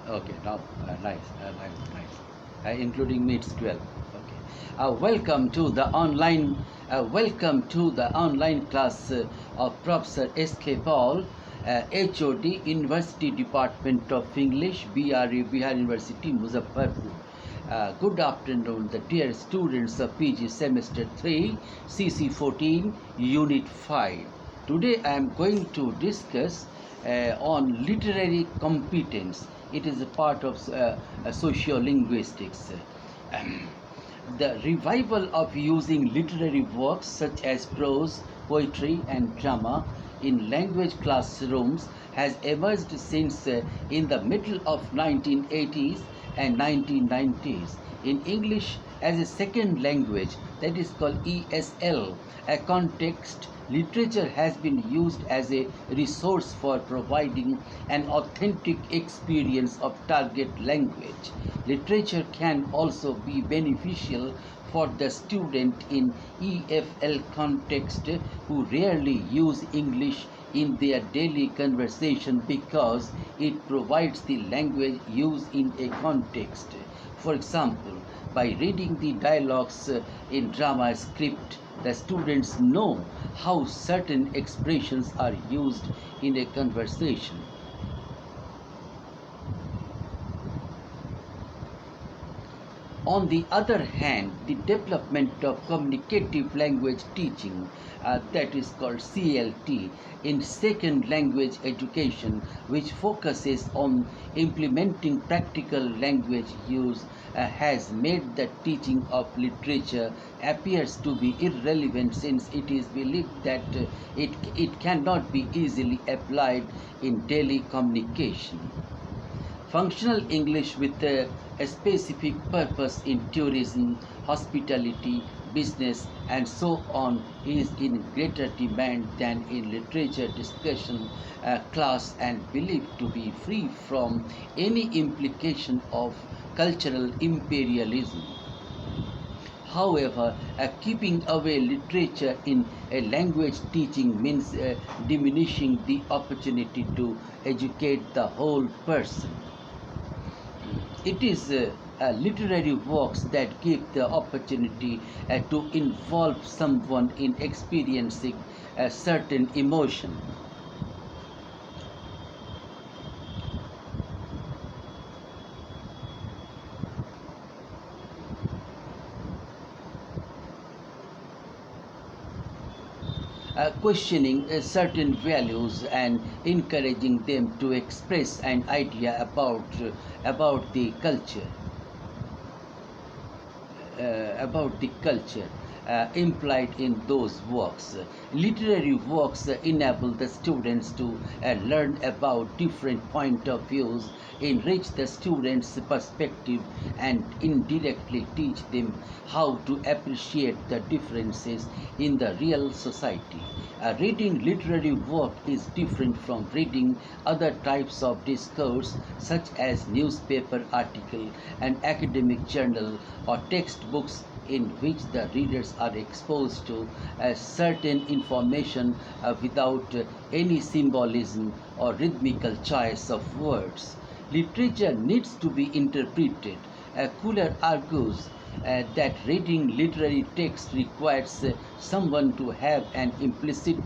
Okay, now nice. Including me, it's 12. Okay. Welcome to the online class of Professor S.K. Paul, HOD, University Department of English, BRABU, Bihar University, Muzaffarpur. Good afternoon, the dear students of PG Semester 3, CC 14, Unit 5. Today I am going to discuss on literary competence. It is a part of sociolinguistics. The revival of using literary works such as prose, poetry, and drama in language classrooms has emerged since in the middle of 1980s and 1990s. In English as a second language, that is called ESL, a context, literature has been used as a resource for providing an authentic experience of target language. Literature can also be beneficial for the student in EFL context who rarely use English in their daily conversation because it provides the language used in a context. For example, by reading the dialogues in drama script, the students know how certain expressions are used in a conversation. On the other hand, the development of communicative language teaching, that is called CLT, in second language education, which focuses on implementing practical language use, has made the teaching of literature appears to be irrelevant since it is believed that it cannot be easily applied in daily communication. Functional English with a specific purpose in tourism, hospitality, business, and so on is in greater demand than in literature discussion class and believed to be free from any implication of cultural imperialism. However, keeping away literature in a language teaching means diminishing the opportunity to educate the whole person. It is literary works that give the opportunity to involve someone in experiencing a certain emotion. Questioning certain values and encouraging them to express an idea about the culture implied in those works. Literary works enable the students to learn about different point of views, enrich the students' perspective, and indirectly teach them how to appreciate the differences in the real society. Reading literary work is different from reading other types of discourse such as newspaper article, an academic journal, or textbooks in which the readers are exposed to certain information without any symbolism or rhythmical choice of words. Literature needs to be interpreted. Cooler argues that reading literary text requires someone to have an implicit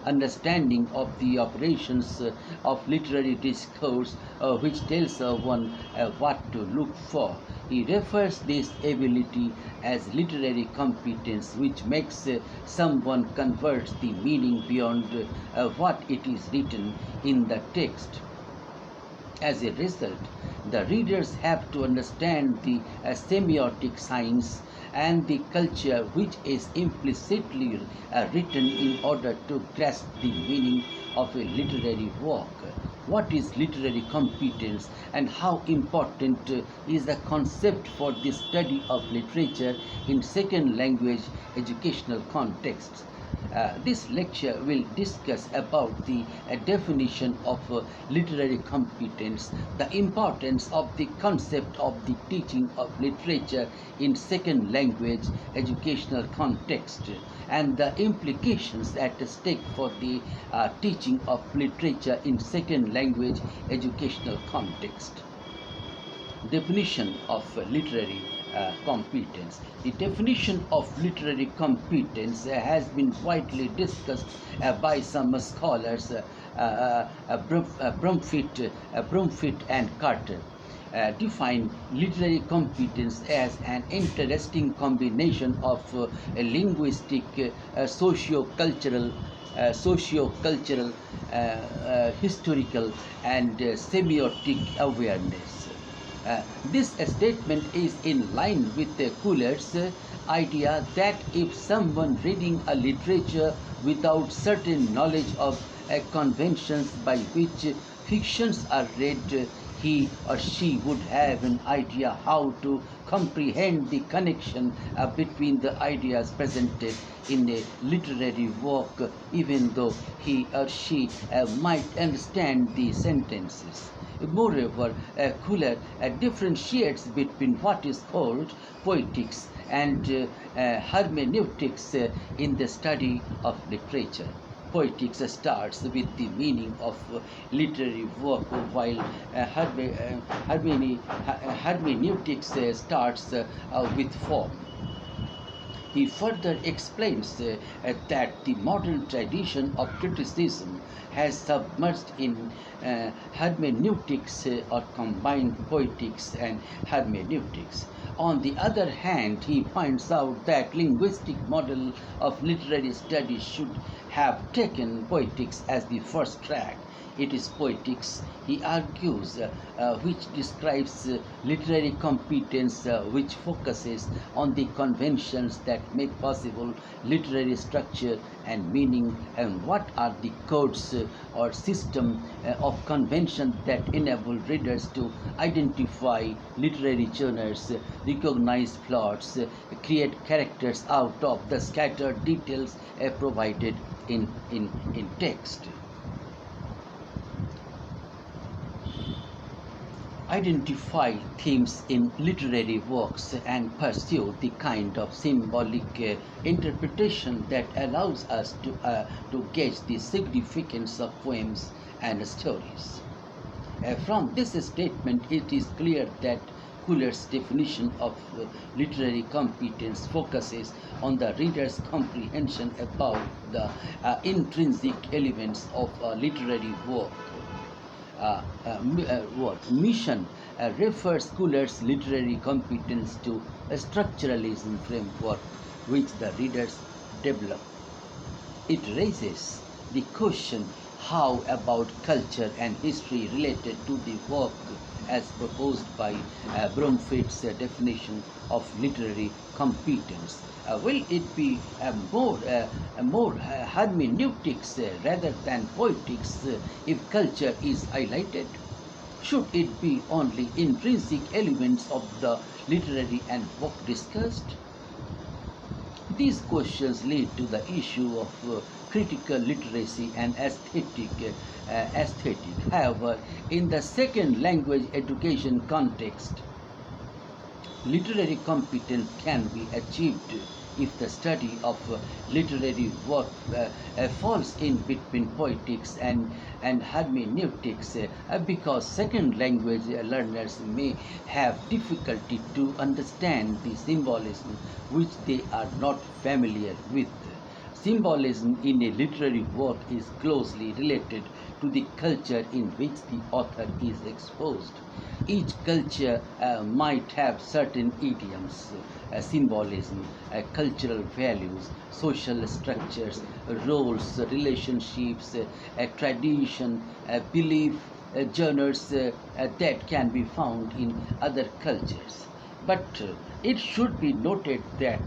understanding of the operations of literary discourse, which tells one what to look for. He refers this ability as literary competence, which makes someone converts the meaning beyond what it is written in the text. As a result, the readers have to understand the semiotic science and the culture which is implicitly written in order to grasp the meaning of a literary work. What is literary competence and how important is the concept for the study of literature in second language educational contexts? This lecture will discuss about the definition of literary competence, the importance of the concept of the teaching of literature in second language educational context, and the implications at stake for the teaching of literature in second language educational context. definition of literary competence. The definition of literary competence has been widely discussed by some scholars, Brumfitt and Carter. Define literary competence as an interesting combination of linguistic, socio-cultural, historical, and semiotic awareness. This statement is in line with Kuller's idea that if someone reading a literature without certain knowledge of conventions by which fictions are read, he or she would have an idea how to comprehend the connection between the ideas presented in a literary work, even though he or she might understand the sentences. Moreover, Kuller differentiates between what is called poetics and hermeneutics in the study of literature. Poetics starts with the meaning of literary work, while hermeneutics starts with form. He further explains that the modern tradition of criticism has submerged in hermeneutics or combined poetics and hermeneutics. On the other hand, he points out that linguistic model of literary studies should have taken poetics as the first track. It is poetics, he argues, which describes literary competence, which focuses on the conventions that make possible literary structure and meaning, and what are the codes or system of convention that enable readers to identify literary genres, recognize plots, create characters out of the scattered details provided in text. Identify themes in literary works and pursue the kind of symbolic interpretation that allows us to gauge the significance of poems and stories. From this statement, it is clear that Kuller's definition of literary competence focuses on the reader's comprehension about the intrinsic elements of a literary work. Mission refers Kuller's literary competence to a structuralism framework which the readers develop. It raises the question, how about culture and history related to the work as proposed by Brumfitt's definition of literary competence? Will it be more hermeneutics rather than poetics if culture is highlighted? Should it be only intrinsic elements of the literary and work discussed? These questions lead to the issue of critical literacy and aesthetic. However, in the second language education context, literary competence can be achieved if the study of literary work falls in between poetics and hermeneutics, because second language learners may have difficulty to understand the symbolism which they are not familiar with. Symbolism in a literary work is closely related to the culture in which the author is exposed. Each culture might have certain idioms, symbolism, cultural values, social structures, roles, relationships, tradition, belief, genres that can be found in other cultures. But it should be noted that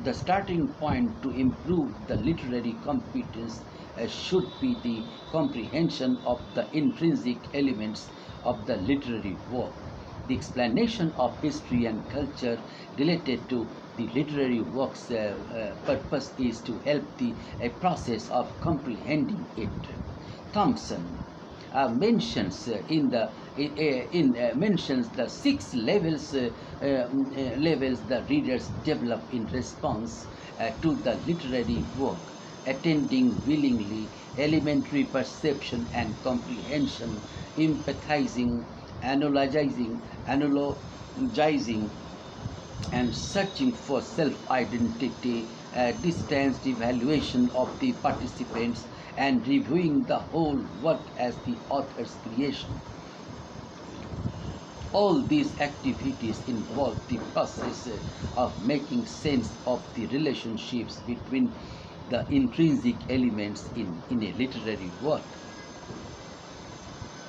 the starting point to improve the literary competence should be the comprehension of the intrinsic elements of the literary work. The explanation of history and culture related to the literary work's purpose is to help the process of comprehending it. Thompson mentions mentions the 6 levels the readers develop in response to the literary work: attending willingly, elementary perception and comprehension, empathizing, analogizing and searching for self-identity, distanced evaluation of the participants, and reviewing the whole work as the author's creation. All these activities involve the process of making sense of the relationships between the intrinsic elements in a literary work.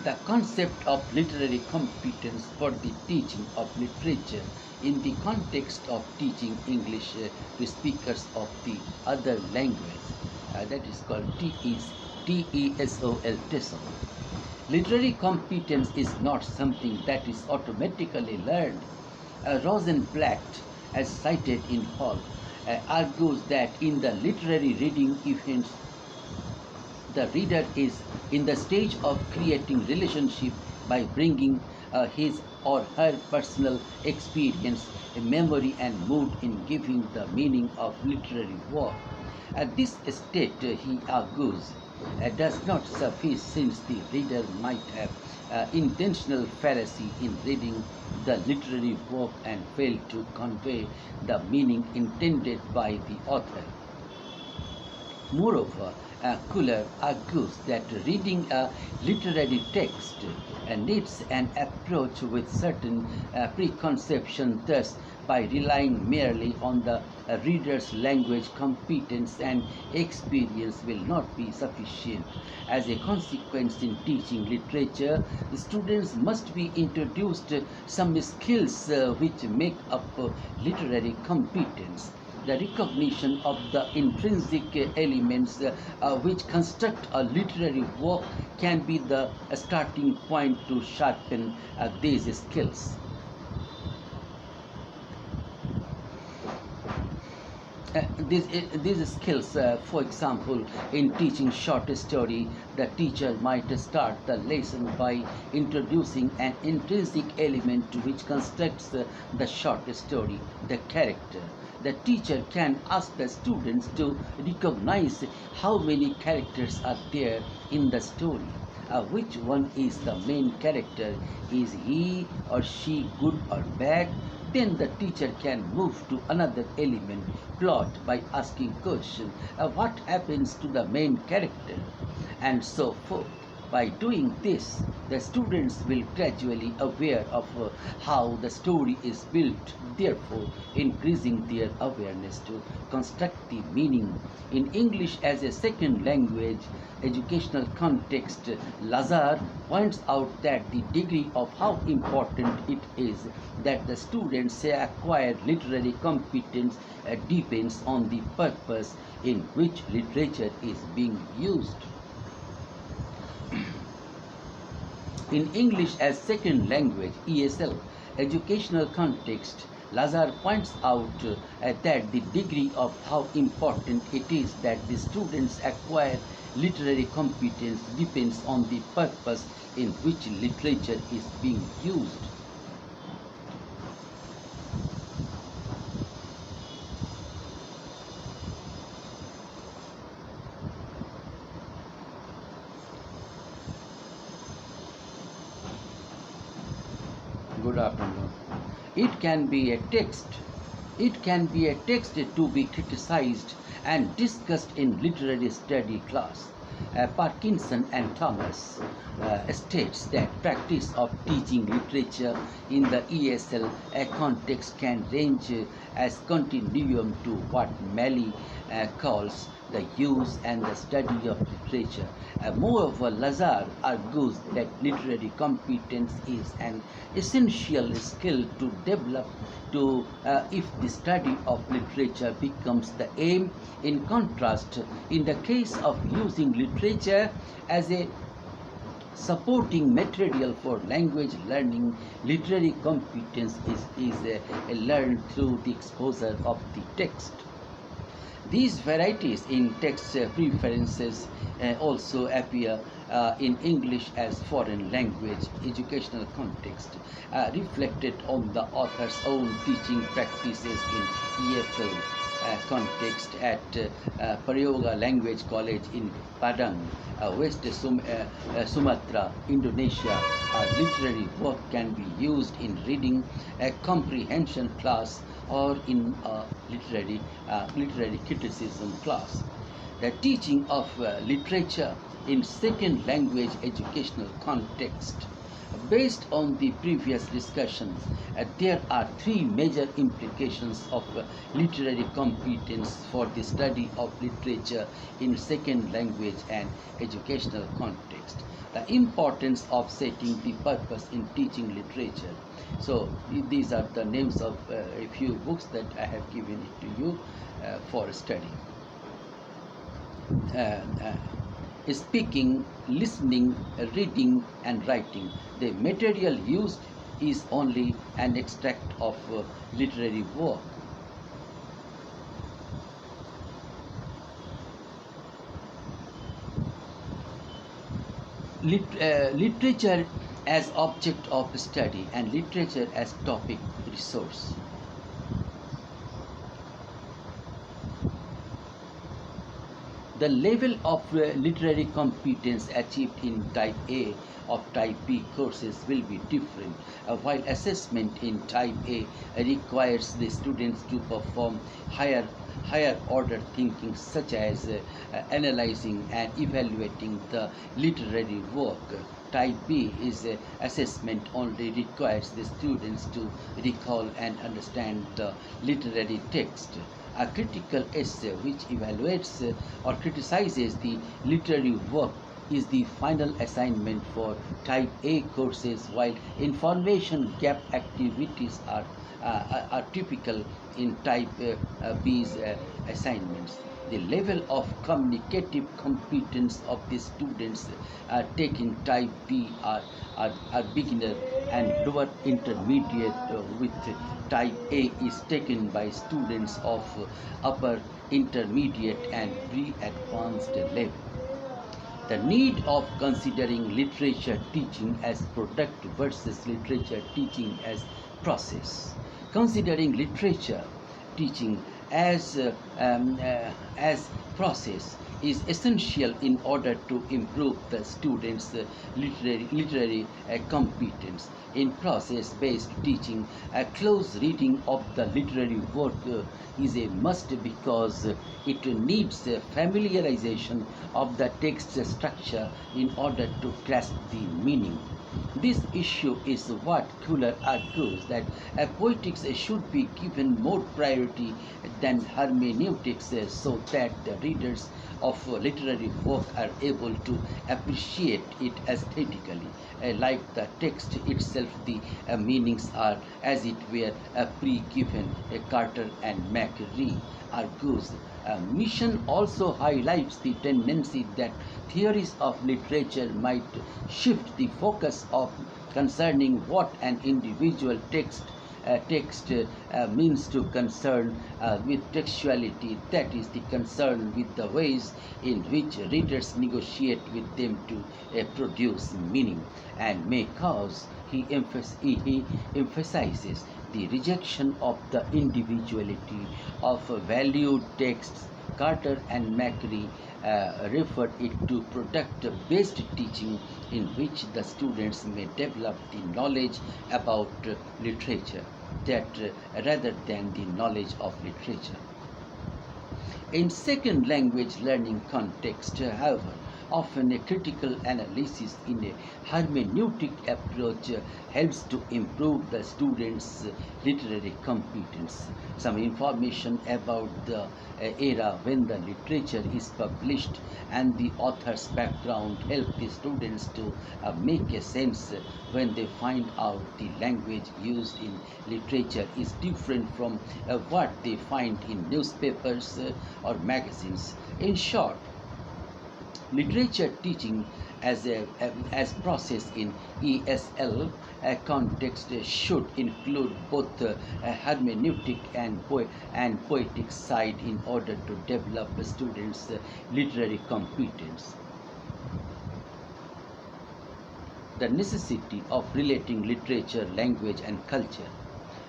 The concept of literary competence for the teaching of literature in the context of teaching English to speakers of the other language, that is called TESOL. Literary competence is not something that is automatically learned. Rosenblatt, as cited in Hall, argues that in the literary reading events, the reader is in the stage of creating relationship by bringing his or her personal experience, memory, and mood in giving the meaning of literary work. At this state, he argues, does not suffice, since the reader might have intentional fallacy in reading the literary work and fail to convey the meaning intended by the author. Moreover, Kuller argues that reading a literary text needs an approach with certain preconception. Thus, by relying merely on the reader's language competence and experience will not be sufficient. As a consequence, in teaching literature, students must be introduced some skills which make up literary competence. The recognition of the intrinsic elements which construct a literary work can be the starting point to sharpen these skills. These skills, for example, in teaching short story, the teacher might start the lesson by introducing an intrinsic element which constructs the short story, the character. The teacher can ask the students to recognize how many characters are there in the story. Which one is the main character? Is he or she good or bad? Then the teacher can move to another element, plot, by asking question, what happens to the main character? And so forth. By doing this, the students will gradually aware of how the story is built, therefore increasing their awareness to construct the meaning. In English as a second language educational context, Lazar points out that the degree of how important it is that the students acquire literary competence depends on the purpose in which literature is being used. In English as second language (ESL) educational context, Lazar points out that the degree of how important it is that the students acquire literary competence depends on the purpose in which literature is being used. Good afternoon. It can be a text. It can be a text to be criticized and discussed in literary study class. Parkinson and Thomas states that practice of teaching literature in the ESL context can range as continuum to what Malley calls the use and the study of literature. Moreover, Lazar argues that literary competence is an essential skill to develop to if the study of literature becomes the aim. In contrast, in the case of using literature as a supporting material for language learning, literary competence is learned through the exposure of the text. These varieties in text preferences also appear in English as foreign language educational context, reflected on the author's own teaching practices in EFL context at Prayoga Language College in Padang, Sumatra, Indonesia. A literary work can be used in reading a comprehension class or in a literary criticism class. The teaching of literature in second language educational context. Based on the previous discussion, there are three major implications of literary competence for the study of literature in second language and educational context. The importance of setting the purpose in teaching literature. So these are the names of a few books that I have given it to you for study. Speaking, listening, reading, and writing. The material used is only an extract of literary work. Literature as object of study and literature as topic resource. The level of literary competence achieved in Type A of Type B courses will be different, while assessment in Type A requires the students to perform higher order thinking, such as analyzing and evaluating the literary work. Type B is assessment only requires the students to recall and understand the literary text. A critical essay which evaluates or criticizes the literary work is the final assignment for Type A courses, while information gap activities are typical in Type B's assignments. The level of communicative competence of the students taking Type B are beginner and lower intermediate, with Type A is taken by students of upper intermediate and pre-advanced level. The need of considering literature teaching as product versus literature teaching as process. Considering literature teaching as process is essential in order to improve the students' literary competence. In process-based teaching, a close reading of the literary work is a must because it needs familiarization of the text structure in order to grasp the meaning. This issue is what Kuller argues that poetics should be given more priority than hermeneutics, so that the readers of literary work are able to appreciate it aesthetically. Like the text itself, the meanings are as it were pre-given. Carter and McRee argues. Mission also highlights the tendency that theories of literature might shift the focus of concerning what an individual text means to concern with textuality, that is, the concern with the ways in which readers negotiate with them to produce meaning, and may cause, he emphasizes, the rejection of the individuality of valued texts. Carter and McRee referred it to product-based teaching, in which the students may develop the knowledge about literature rather than the knowledge of literature. In second language learning context, however, often a critical analysis in a hermeneutic approach helps to improve the students' literary competence. Some information about the era when the literature is published and the author's background help the students to make a sense when they find out the language used in literature is different from what they find in newspapers or magazines. In short, literature teaching as process in ESL context should include both hermeneutic and poetic side in order to develop students' literary competence. The necessity of relating literature, language, and culture.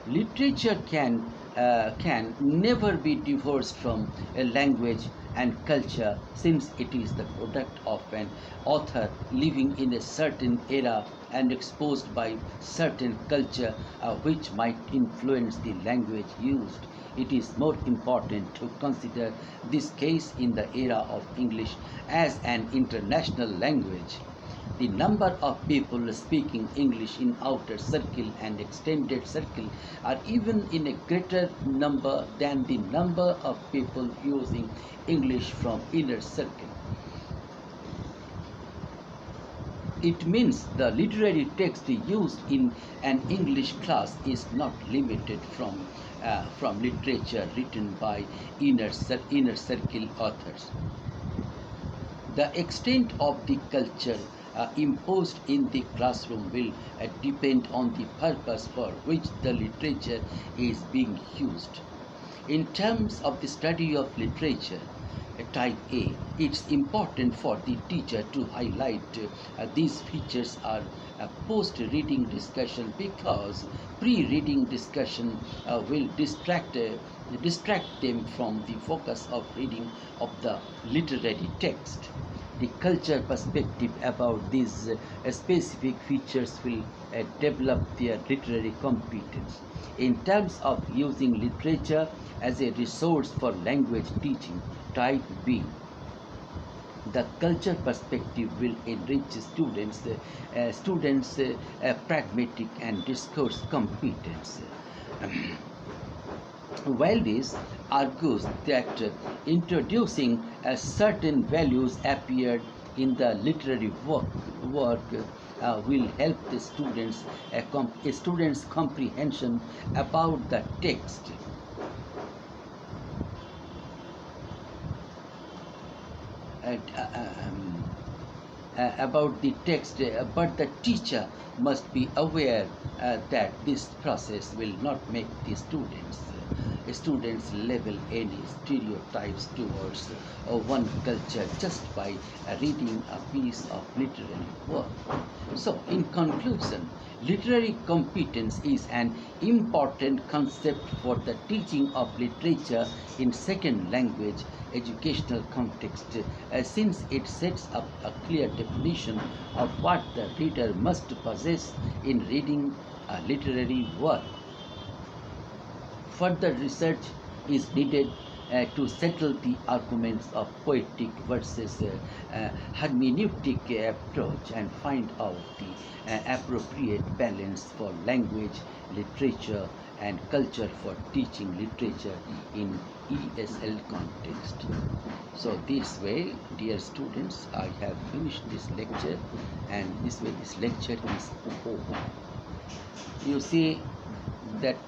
Literature can never be divorced from a language and culture, since it is the product of an author living in a certain era and exposed by certain culture which might influence the language used. It is more important to consider this case in the era of English as an international language. The number of people speaking English in outer circle and extended circle are even in a greater number than the number of people using English from inner circle. It means the literary text used in an English class is not limited from literature written by inner circle authors. The extent of the culture imposed in the classroom will depend on the purpose for which the literature is being used. In terms of the study of literature, type A, it's important for the teacher to highlight these features are post-reading discussion, because pre-reading discussion will distract them from the focus of reading of the literary text. The culture perspective about these specific features will develop their literary competence. In terms of using literature as a resource for language teaching, type B, the culture perspective will enrich students' pragmatic and discourse competence. While this argues that introducing certain values appeared in the literary work will help the students' comprehension about the text. About the text, but the teacher must be aware that this process will not make the students level any stereotypes towards one culture just by reading a piece of literary work. So, in conclusion, literary competence is an important concept for the teaching of literature in second language educational context, since it sets up a clear definition of what the reader must possess in reading a literary work. Further research is needed to settle the arguments of poetic versus hermeneutic approach and find out the appropriate balance for language, literature, and culture for teaching literature in ESL context. So this way, dear students, I have finished this lecture, and this way this lecture is over. You see that